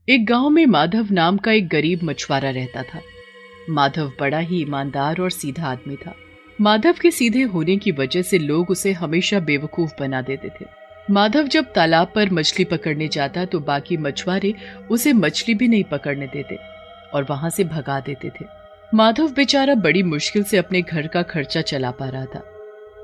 एक गांव में माधव नाम का एक गरीब मछुआरा रहता था। माधव बड़ा ही ईमानदार और सीधा आदमी था। माधव के सीधे होने की वजह से लोग उसे हमेशा बेवकूफ बना देते थे। माधव जब तालाब पर मछली पकड़ने जाता तो बाकी मछुआरे उसे मछली भी नहीं पकड़ने देते और वहां से भगा देते थे। माधव बेचारा बड़ी मुश्किल से अपने घर का खर्चा चला पा रहा था।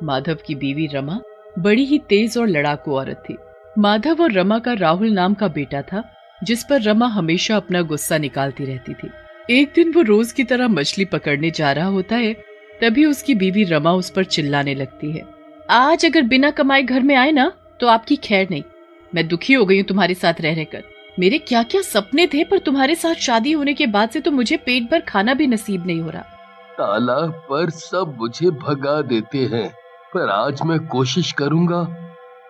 माधव की बीवी रमा बड़ी ही तेज और लड़ाकू औरत थी। माधव और रमा का राहुल नाम का बेटा था, जिस पर रमा हमेशा अपना गुस्सा निकालती रहती थी। एक दिन वो रोज की तरह मछली पकड़ने जा रहा होता है, तभी उसकी बीवी रमा उस पर चिल्लाने लगती है, आज अगर बिना कमाए घर में आए ना तो आपकी खैर नहीं। मैं दुखी हो गई हूँ तुम्हारे साथ रह रहकर। मेरे क्या क्या सपने थे, पर तुम्हारे साथ शादी होने के बाद से तो मुझे पेट भर खाना भी नसीब नहीं हो रहा। तालाब पर सब मुझे भगा देते हैं, पर आज मैं कोशिश करूंगा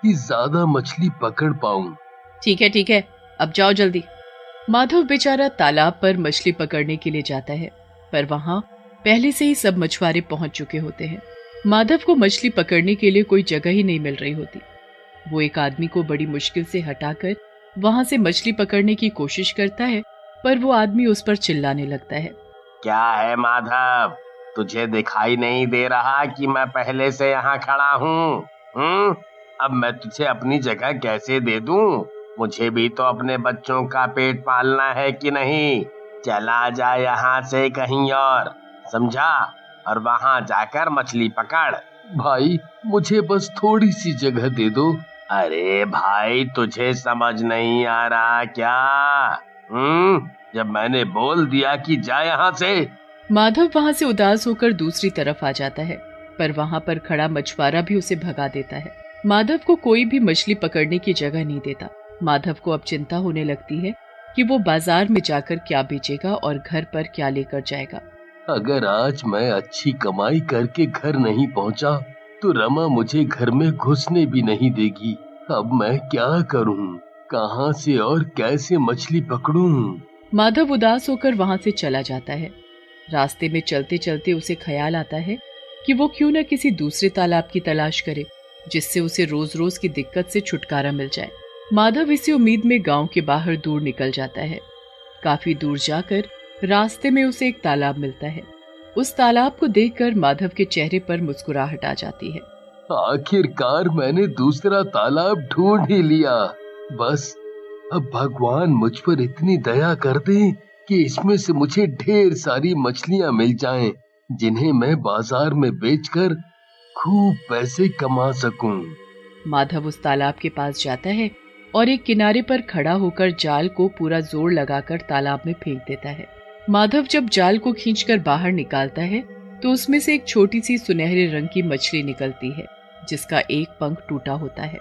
कि ज्यादा मछली पकड़ पाऊं। ठीक है, अब जाओ जल्दी। माधव बेचारा तालाब पर मछली पकड़ने के लिए जाता है, पर वहां पहले से ही सब मछुआरे पहुंच चुके होते हैं। माधव को मछली पकड़ने के लिए कोई जगह ही नहीं मिल रही होती। वो एक आदमी को बड़ी मुश्किल से हटाकर वहां से मछली पकड़ने की कोशिश करता है, पर वो आदमी उस पर चिल्लाने लगता है, क्या है माधव, तुझे दिखाई नहीं दे रहा कि मैं पहले से यहाँ खड़ा हूँ? अब मैं तुझे अपनी जगह कैसे दे दूँ? मुझे भी तो अपने बच्चों का पेट पालना है कि नहीं? चला जा यहाँ से कहीं और, समझा? और वहाँ जाकर मछली पकड़। भाई, मुझे बस थोड़ी सी जगह दे दो। अरे भाई, तुझे समझ नहीं आ रहा क्या? जब मैंने बोल दिया कि जा यहाँ से। माधव वहां से उदास होकर दूसरी तरफ आ जाता है, पर वहां पर खड़ा मछुआरा भी उसे भगा देता है। माधव को कोई भी मछली पकड़ने की जगह नहीं देता। माधव को अब चिंता होने लगती है कि वो बाजार में जाकर क्या बेचेगा और घर पर क्या लेकर जाएगा। अगर आज मैं अच्छी कमाई करके घर नहीं पहुंचा तो रमा मुझे घर में घुसने भी नहीं देगी। अब मैं क्या करूं? कहां से और कैसे मछली पकड़ूं? माधव उदास होकर वहां से चला जाता है। रास्ते में चलते चलते उसे ख्याल आता है कि वो क्यों न किसी दूसरे तालाब की तलाश करे, जिससे उसे रोज रोज की दिक्कत से छुटकारा मिल जाए। माधव इसी उम्मीद में गांव के बाहर दूर निकल जाता है। काफी दूर जाकर रास्ते में उसे एक तालाब मिलता है। उस तालाब को देखकर माधव के चेहरे पर मुस्कुराहट आ जाती है। आखिरकार मैंने दूसरा तालाब ढूंढ ही लिया। बस अब भगवान मुझ पर इतनी दया कर दे कि इसमें से मुझे ढेर सारी मछलियां मिल जाएं, जिन्हें मैं बाजार में बेचकर खूब पैसे कमा सकूं। माधव उस तालाब के पास जाता है और एक किनारे पर खड़ा होकर जाल को पूरा जोर लगाकर तालाब में फेंक देता है। माधव जब जाल को खींचकर बाहर निकालता है तो उसमें से एक छोटी सी सुनहरे रंग की मछली निकलती है, जिसका एक पंख टूटा होता है।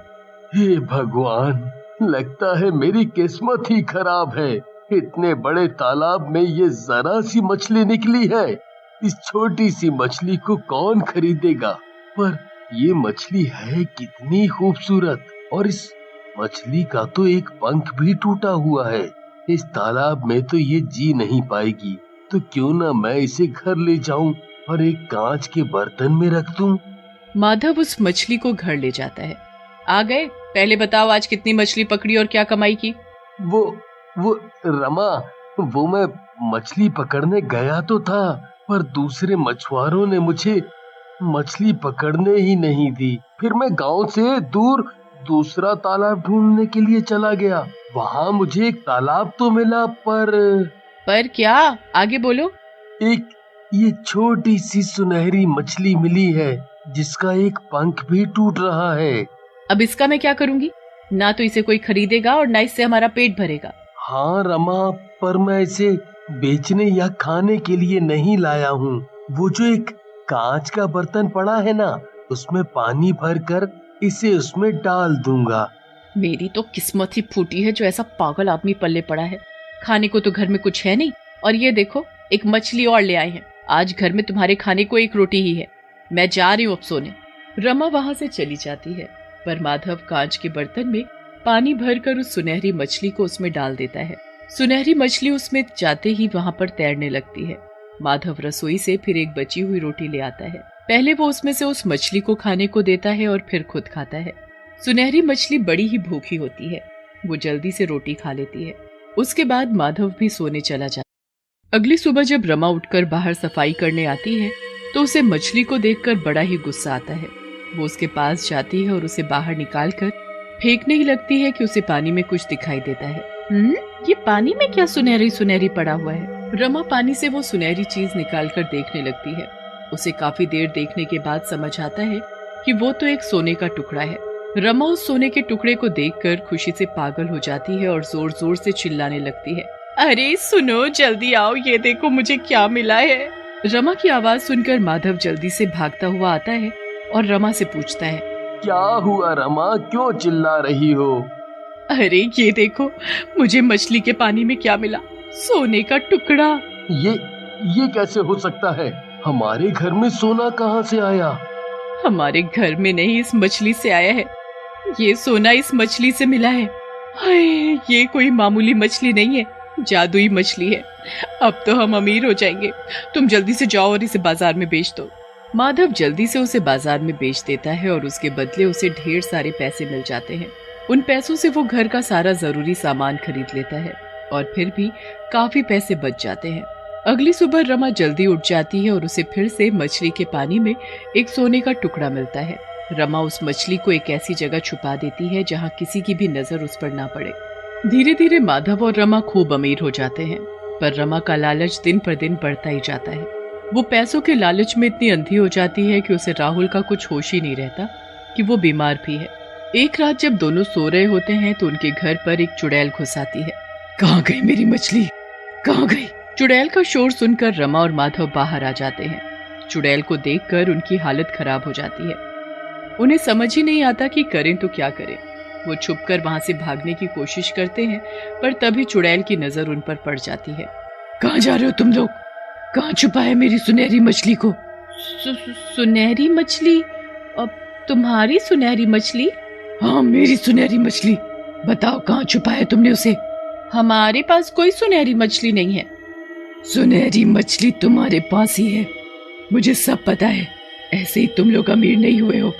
हे भगवान, लगता है मेरी किस्मत ही खराब है। इतने बड़े तालाब में ये जरा सी मछली निकली है। इस छोटी सी मछली को कौन खरीदेगा? पर ये मछली है कितनी खूबसूरत, और इस मछली का तो एक पंख भी टूटा हुआ है। इस तालाब में तो ये जी नहीं पाएगी, तो क्यों ना मैं इसे घर ले जाऊं और एक कांच के बर्तन में रख दूं। माधव उस मछली को घर ले जाता है। आ गए, पहले बताओ आज कितनी मछली पकड़ी और क्या कमाई की? वो रमा, वो मैं मछली पकड़ने गया तो था, पर दूसरे मछुआरों ने मुझे मछली पकड़ने ही नहीं दी। फिर मैं गांव से दूर दूसरा तालाब ढूंढने के लिए चला गया। वहाँ मुझे एक तालाब तो मिला, पर क्या? आगे बोलो। एक ये छोटी सी सुनहरी मछली मिली है, जिसका एक पंख भी टूट रहा है। अब इसका मैं क्या करूंगी? ना तो इसे कोई खरीदेगा और ना इससे हमारा पेट भरेगा। हाँ रमा, पर मैं इसे बेचने या खाने के लिए नहीं लाया हूँ। वो जो एक कांच का बर्तन पड़ा है ना, उसमें पानी भरकर इसे उसमें डाल दूंगा। मेरी तो किस्मत ही फूटी है जो ऐसा पागल आदमी पल्ले पड़ा है। खाने को तो घर में कुछ है नहीं, और ये देखो एक मछली और ले आए हैं। आज घर में तुम्हारे खाने को एक रोटी ही है। मैं जा रही हूँ अब सोने। रमा वहां से चली जाती है, पर माधव कांच के बर्तन में पानी भरकर उस सुनहरी मछली को उसमें डाल देता है। सुनहरी मछली उसमें जाते ही वहां पर तैरने लगती है। माधव रसोई से फिर एक बची हुई रोटी ले आता है। पहले वो उसमें से उस मछली को खाने को देता है और फिर खुद खाता है। सुनहरी मछली बड़ी ही भूखी होती है। वो जल्दी से रोटी खा लेती है। उसके बाद माधव भी सोने चला जाता। अगली सुबह जब रमा उठकर बाहर सफाई करने आती है तो उसे मछली को देखकर बड़ा ही गुस्सा आता है। वो उसके पास जाती है और उसे बाहर निकालकर फेंकने ही लगती है कि उसे पानी में कुछ दिखाई देता है। ये पानी में क्या सुनहरी सुनहरी पड़ा हुआ है? रमा पानी से वो सुनहरी चीज निकालकर देखने लगती है। उसे काफी देर देखने के बाद समझ आता है कि वो तो एक सोने का टुकड़ा है। रमा उस सोने के टुकड़े को देखकर खुशी से पागल हो जाती है और जोर जोर से चिल्लाने लगती है, अरे सुनो, जल्दी आओ, ये देखो मुझे क्या मिला है। रमा की आवाज सुनकर माधव जल्दी से भागता हुआ आता है और रमा से पूछता है, क्या हुआ रमा, क्यों चिल्ला रही हो? अरे ये देखो, मुझे मछली के पानी में क्या मिला, सोने का टुकड़ा। ये कैसे हो सकता है? हमारे घर में सोना कहाँ से आया? हमारे घर में नहीं, इस मछली से आया है। ये सोना इस मछली से मिला है। हाय, ये कोई मामूली मछली नहीं है, जादुई मछली है। अब तो हम अमीर हो जाएंगे। तुम जल्दी से जाओ और इसे बाजार में बेच दो। माधव जल्दी से उसे बाजार में बेच देता है और उसके बदले उसे ढेर सारे पैसे मिल जाते हैं। उन पैसों से वो घर का सारा जरूरी सामान खरीद लेता है और फिर भी काफी पैसे बच जाते हैं। अगली सुबह रमा जल्दी उठ जाती है और उसे फिर से मछली के पानी में एक सोने का टुकड़ा मिलता है। रमा उस मछली को एक ऐसी जगह छुपा देती है जहाँ किसी की भी नजर उस पर ना पड़े। धीरे धीरे माधव और रमा खूब अमीर हो जाते हैं, पर रमा का लालच दिन पर दिन बढ़ता ही जाता है। वो पैसों के लालच में इतनी अंधी हो जाती है कि उसे राहुल का कुछ होश ही नहीं रहता कि वो बीमार भी है। एक रात जब दोनों सो रहे होते हैं तो उनके घर पर एक चुड़ैल घुस आती है। कहाँ गई मेरी मछली, कहाँ गई? चुड़ैल का शोर सुनकर रमा और माधव बाहर आ जाते हैं। चुड़ैल को देखकर उनकी हालत खराब हो जाती है। उन्हें समझ ही नहीं आता कि करें तो क्या करें। वो छुपकर वहां से भागने की कोशिश करते हैं, पर तभी चुड़ैल की नजर उन पर पड़ जाती है। कहाँ जा रहे हो तुम लोग? कहाँ छुपा है मेरी सुनहरी मछली को? सुनहरी मछली? अब तुम्हारी सुनहरी मछली? हाँ, मेरी सुनहरी मछली। बताओ कहाँ छुपा है तुमने उसे? हमारे पास कोई सुनहरी मछली नहीं है। सुनहरी मछली तुम्हारे पास ही है, मुझे सब पता है। ऐसे ही तुम लोग अमीर नहीं हुए हो।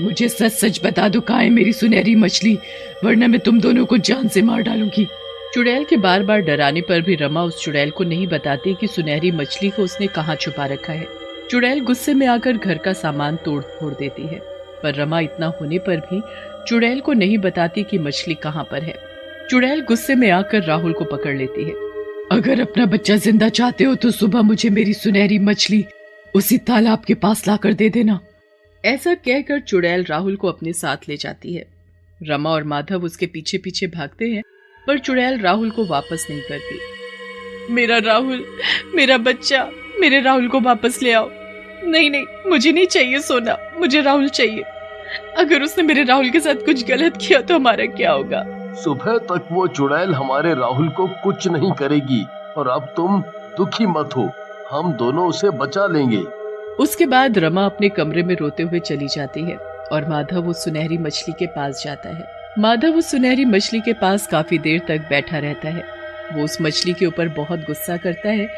मुझे सच सच बता दो, कहाँ है मेरी सुनहरी मछली, वरना मैं तुम दोनों को जान से मार डालूंगी। चुड़ैल के बार बार डराने पर भी रमा उस चुड़ैल को नहीं बताती कि सुनहरी मछली को उसने कहाँ छुपा रखा है। चुड़ैल गुस्से में आकर घर का सामान तोड़ फोड़ देती है, पर रमा इतना होने पर भी चुड़ैल को नहीं बताती कि मछली कहाँ पर है। चुड़ैल गुस्से में आकर राहुल को पकड़ लेती है। अगर अपना बच्चा जिंदा चाहते हो तो सुबह मुझे मेरी सुनहरी मछली उसी तालाब के पास लाकर दे देना। ऐसा कहकर चुड़ैल राहुल को अपने साथ ले जाती है। रमा और माधव उसके पीछे पीछे भागते हैं, पर चुड़ैल राहुल को वापस नहीं करती। मेरा राहुल, मेरा बच्चा, मेरे राहुल को वापस ले आओ। नहीं नहीं, मुझे नहीं चाहिए सोना, मुझे राहुल चाहिए। अगर उसने मेरे राहुल के साथ कुछ गलत किया तो हमारा क्या होगा? सुबह तक वो चुड़ैल हमारे राहुल को कुछ नहीं करेगी, और अब तुम दुखी मत हो, हम दोनों उसे बचा लेंगे। उसके बाद रमा अपने कमरे में रोते हुए चली जाती है और माधव उस सुनहरी मछली के पास जाता है। माधव उस सुनहरी मछली के पास काफी देर तक बैठा रहता है। वो उस मछली के ऊपर बहुत गुस्सा करता है,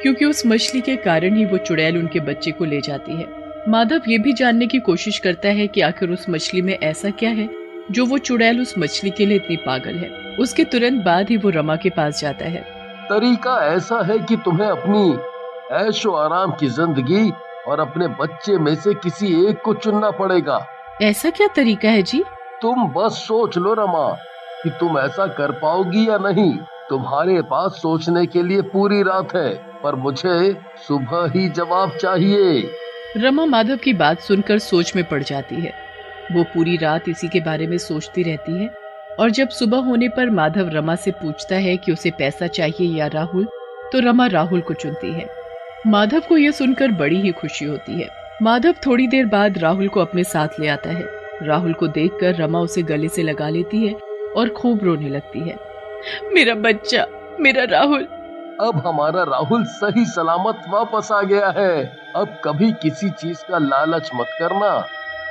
क्योंकि उस मछली के कारण ही वो चुड़ैल उनके बच्चे को ले जाती है। माधव ये भी जानने की कोशिश करता है कि आखिर उस मछली में ऐसा क्या है जो वो चुड़ैल उस मछली के लिए इतनी पागल है। उसके तुरंत बाद ही वो रमा के पास जाता है। तरीका ऐसा है कि तुम्हें अपनी ऐशो आराम की जिंदगी और अपने बच्चे में से किसी एक को चुनना पड़ेगा। ऐसा क्या तरीका है जी? तुम बस सोच लो रमा कि तुम ऐसा कर पाओगी या नहीं। तुम्हारे पास सोचने के लिए पूरी रात है, पर मुझे सुबह ही जवाब चाहिए। रमा माधव की बात सुनकर सोच में पड़ जाती है। वो पूरी रात इसी के बारे में सोचती रहती है, और जब सुबह होने पर माधव रमा से पूछता है कि उसे पैसा चाहिए या राहुल, तो रमा राहुल को चुनती है। माधव को यह सुनकर बड़ी ही खुशी होती है। माधव थोड़ी देर बाद राहुल को अपने साथ ले आता है। राहुल को देखकर रमा उसे गले से लगा लेती है और खूब रोने लगती है। मेरा बच्चा, मेरा राहुल। अब हमारा राहुल सही सलामत वापस आ गया है। अब कभी किसी चीज का लालच मत करना।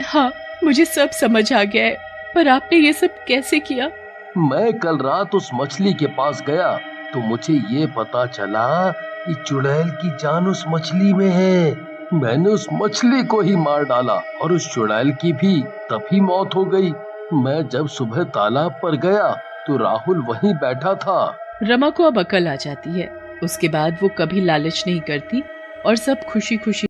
हाँ, मुझे सब समझ आ गया है, पर आपने ये सब कैसे किया? मैं कल रात उस मछली के पास गया तो मुझे ये पता चला कि चुड़ैल की जान उस मछली में है। मैंने उस मछली को ही मार डाला और उस चुड़ैल की भी तभी मौत हो गई। मैं जब सुबह तालाब पर गया तो राहुल वहीं बैठा था। रमा को अब अकल आ जाती है। उसके बाद वो कभी लालच नहीं करती और सब खुशी खुशी